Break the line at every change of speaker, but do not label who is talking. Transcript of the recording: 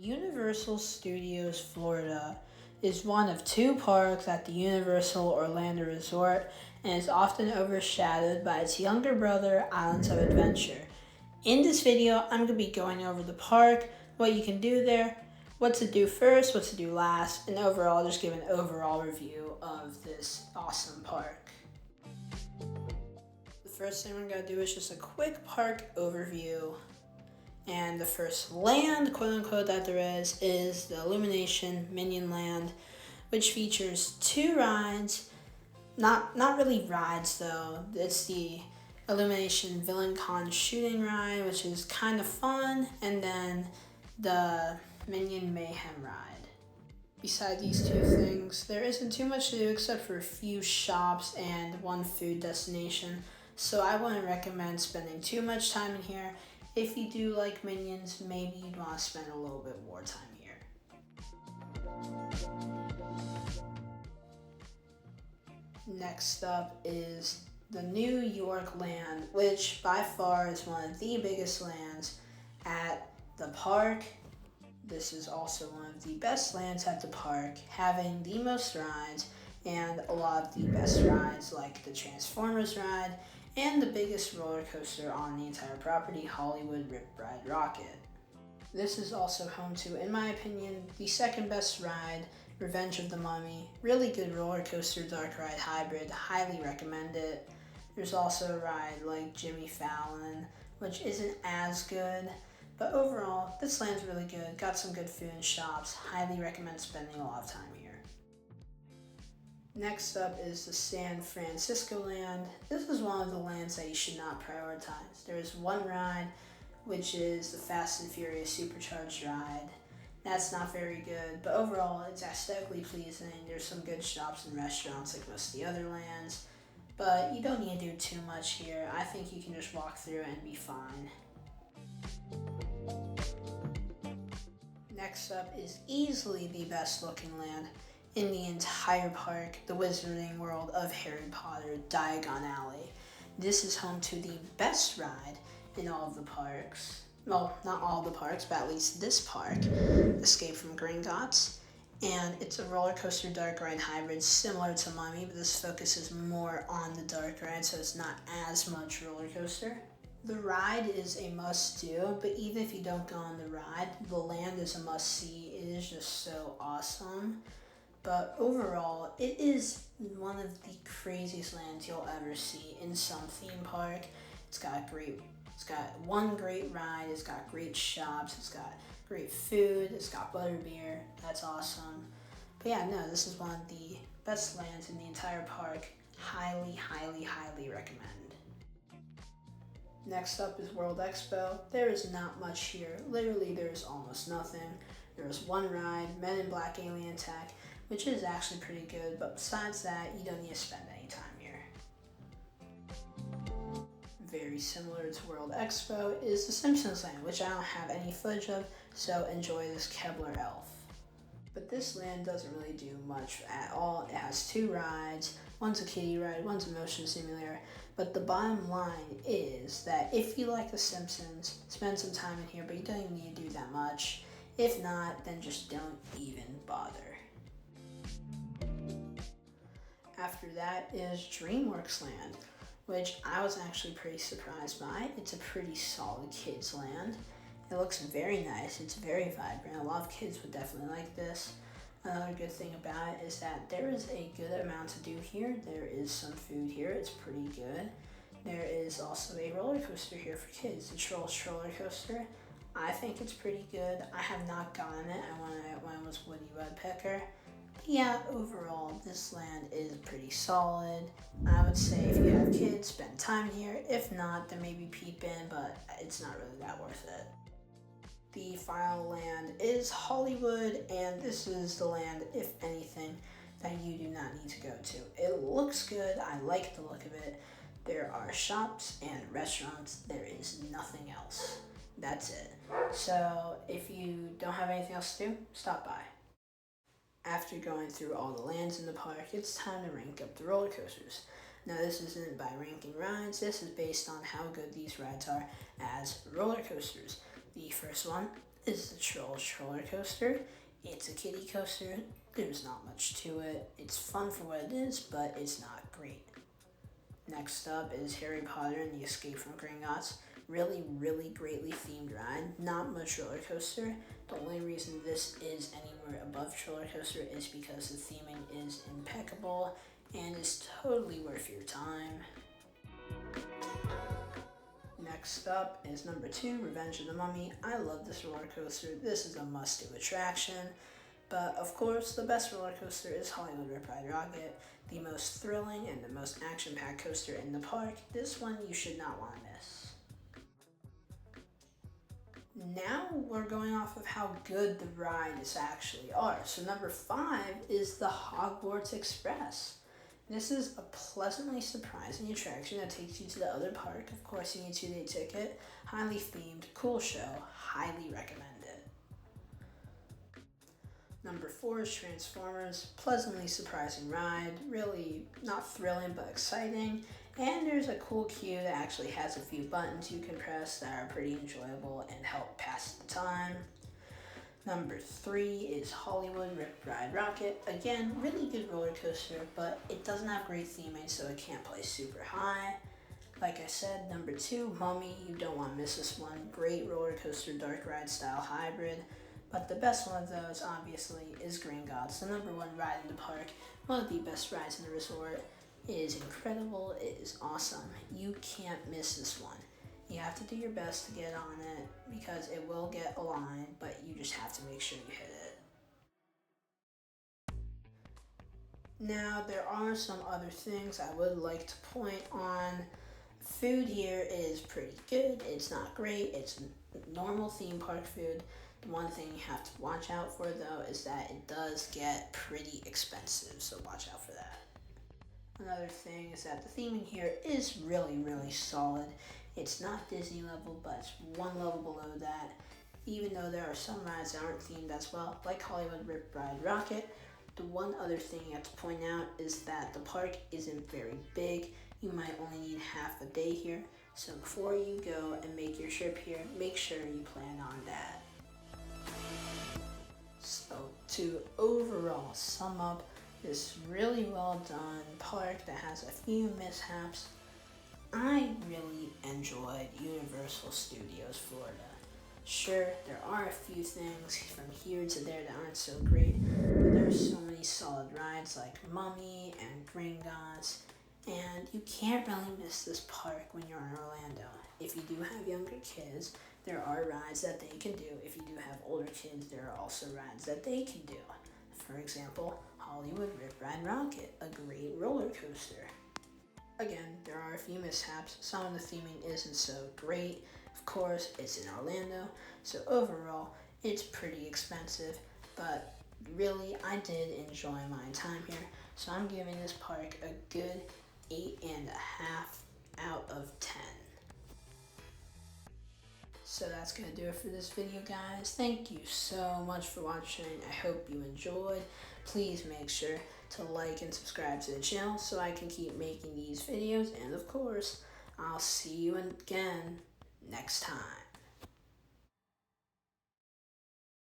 Universal Studios Florida is one of two parks at the Universal Orlando Resort and is often overshadowed by its younger brother, Islands of Adventure. In this video, I'm going to be going over the park, what you can do there, what to do first, what to do last, and overall just give an overall review of this awesome park. The first thing we're going to do is just a quick park overview. And the first land, quote unquote, that there is the Illumination Minion Land, which features two rides. Not really rides though. It's the Illumination Villain Con shooting ride, which is kind of fun, and then the Minion Mayhem ride. Beside these two things, there isn't too much to do except for a few shops and one food destination, so I wouldn't recommend spending too much time in here. If you do like Minions, maybe you'd want to spend a little bit more time here. Next up is the New York land, which by far is one of the biggest lands at the park. This is also one of the best lands at the park, having the most rides and a lot of the best rides like the Transformers ride and the biggest roller coaster on the entire property, Hollywood Rip Ride Rocket. This is also home to, in my opinion, the second best ride, Revenge of the Mummy. Really good roller coaster, dark ride hybrid, highly recommend it. There's also a ride like Jimmy Fallon, which isn't as good, but overall, this land's really good, got some good food and shops, highly recommend spending a lot of time here. Next up is the San Francisco land. This is one of the lands that you should not prioritize. There is one ride, which is the Fast and Furious Supercharged ride. That's not very good, but overall it's aesthetically pleasing. There's some good shops and restaurants like most of the other lands, but you don't need to do too much here. I think you can just walk through it and be fine. Next up is easily the best looking land in the entire park, the Wizarding World of Harry Potter, Diagon Alley. This is home to the best ride in all of the parks. Well, not all the parks, but at least this park, Escape from Gringotts. And it's a roller coaster dark ride hybrid similar to Mummy, but this focuses more on the dark ride, so it's not as much roller coaster. The ride is a must-do, but even if you don't go on the ride, the land is a must-see. It is just so awesome. But overall, it is one of the craziest lands you'll ever see in some theme park. It's got one great ride, it's got great shops, it's got great food, it's got butterbeer. That's awesome. But yeah, no, this is one of the best lands in the entire park. Highly, highly, highly recommend. Next up is World Expo. There is not much here. Literally, there's almost nothing. There's one ride, Men in Black Alien Attack, which is actually pretty good, but besides that, you don't need to spend any time here. Very similar to World Expo is the Simpsons land, which I don't have any footage of, so enjoy this Kebler elf. But this land doesn't really do much at all. It has two rides, one's a kiddie ride, one's a motion simulator, but the bottom line is that if you like the Simpsons, spend some time in here, but you don't even need to do that much. If not, then just don't even bother. After that is DreamWorks Land, which I was actually pretty surprised by. It's a pretty solid kids land. It looks very nice, it's very vibrant. A lot of kids would definitely like this. Another good thing about it is that there is a good amount to do here. There is some food here, it's pretty good. There is also a roller coaster here for kids, the Trolls roller coaster. I think it's pretty good. I have not gotten it. I wanted it when it was Woody Woodpecker. Yeah, overall, this land is pretty solid. I would say if you have kids, spend time here. If not, then maybe peep in, but it's not really that worth it. The final land is Hollywood, and this is the land, if anything, that you do not need to go to. It looks good. I like the look of it. There are shops and restaurants. There is nothing else. That's it. So if you don't have anything else to do, stop by. After going through all the lands in the park, it's time to rank up the roller coasters. Now this isn't by ranking rides, this is based on how good these rides are as roller coasters. The first one is the Trolls roller coaster. It's a kiddie coaster. There's not much to it. It's fun for what it is, but it's not great. Next up is Harry Potter and the Escape from Gringotts. Really, really greatly themed ride. Not much roller coaster. The only reason this is anywhere above roller coaster is because the theming is impeccable and is totally worth your time. Next up is number 2, Revenge of the Mummy. I love this roller coaster. This is a must-do attraction. But of course, the best roller coaster is Hollywood Rip Ride Rocket, the most thrilling and the most action-packed coaster in the park. This one you should not want to miss. Now we're going off of how good the rides actually are. So number 5 is the Hogwarts Express. This is a pleasantly surprising attraction that takes you to the other park. Of course, you need a 2-day ticket. Highly themed, cool show. Highly recommend it. Number 4 is Transformers. Pleasantly surprising ride. Really not thrilling, but exciting. And there's a cool queue that actually has a few buttons you can press that are pretty enjoyable and help pass the time. Number 3 is Hollywood Rip Ride Rocket. Again, really good roller coaster, but it doesn't have great theming, so it can't play super high. Like I said, number 2, Mummy. You don't want to miss this one. Great roller coaster, dark ride style hybrid. But the best one of those, obviously, is Gringotts, the number 1 ride in the park. One of the best rides in the resort. It is incredible. It is awesome. You can't miss this one. You have to do your best to get on it because it will get a line, but you just have to make sure you hit it. Now, there are some other things I would like to point on. Food here is pretty good. It's not great. It's normal theme park food. The one thing you have to watch out for, though, is that it does get pretty expensive, so watch out for that. Another thing is that the theming here is really, really solid. It's not Disney level, but it's one level below that. Even though there are some rides that aren't themed as well, like Hollywood Rip Ride Rocket. The one other thing you have to point out is that the park isn't very big. You might only need half a day here. So before you go and make your trip here, make sure you plan on that. So to overall sum up this really well done park that has a few mishaps, I really enjoyed Universal Studios Florida. Sure, there are a few things from here to there that aren't so great, but there are so many solid rides like Mummy and Gringotts, and you can't really miss this park when you're in Orlando. If you do have younger kids, there are rides that they can do. If you do have older kids, there are also rides that they can do. For example, Hollywood Rip Ride Rocket, a great roller coaster. Again, there are a few mishaps. Some of the theming isn't so great. Of course, it's in Orlando, so overall, it's pretty expensive, but really, I did enjoy my time here, so I'm giving this park a good 8.5 out of 10. So that's going to do it for this video, guys. Thank you so much for watching. I hope you enjoyed. Please make sure to like and subscribe to the channel so I can keep making these videos. And of course, I'll see you again next time.